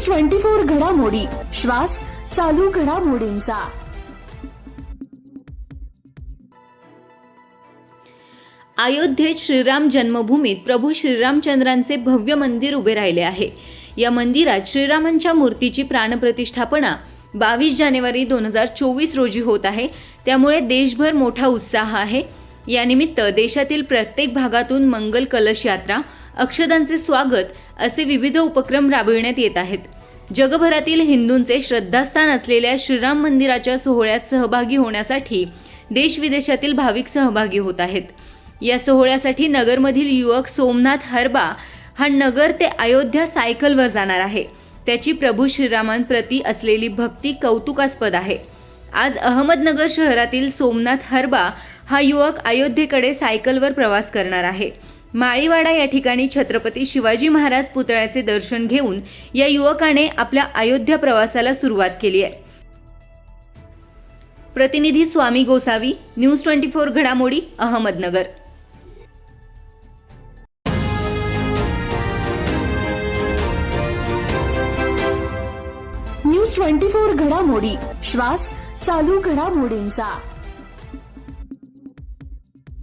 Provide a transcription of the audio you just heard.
News 24 घडामोडी, श्वास चालू घडामोडींचा। अयोध्येत श्रीराम जन्मभूमीत प्रभू श्रीरामचंद्रांचे भव्य मंदिर उभे राहिले आहे। या मंदिरात श्रीरामांच्या मूर्तीची प्राणप्रतिष्ठापना 22 जानेवारी 2024 रोजी होत आहे। त्यामुळे देशभर मोठा उत्साह आहे। यानिमित्त देशातील प्रत्येक भागातून मंगल कलश यात्रा, अक्षदांचे स्वागत असे विविध उपक्रम राबविण्यात येत आहेत। जगभरातील हिंदूंचे श्रद्धास्थान असलेल्या श्रीराम मंदिराच्या सोहळ्यात सहभागी होण्यासाठी देश विदेशातील भाविक सहभागी होत आहेत। या सोहळ्यासाठी नगरमधील युवक सोमनाथ हरबा हा नगर ते अयोध्या सायकलवर जाणार आहे। त्याची प्रभू श्रीरामांप्रती असलेली भक्ती कौतुकास्पद आहे। आज अहमदनगर शहरातील सोमनाथ हरबा हा युवक अयोध्येकडे सायकलवर प्रवास करणार आहे। माळीवाडा या ठिकाणी छत्रपती शिवाजी महाराज पुतळ्याचे दर्शन घेऊन या युवकाने आपल्या अयोध्या प्रवासाला सुरुवात केली आहे। प्रतिनिधी स्वामी गोसावी, न्यूज 24 घडामोडी, अहमदनगर। न्यूज 24 घडामोडी, श्वास चालू घडामोडींचा।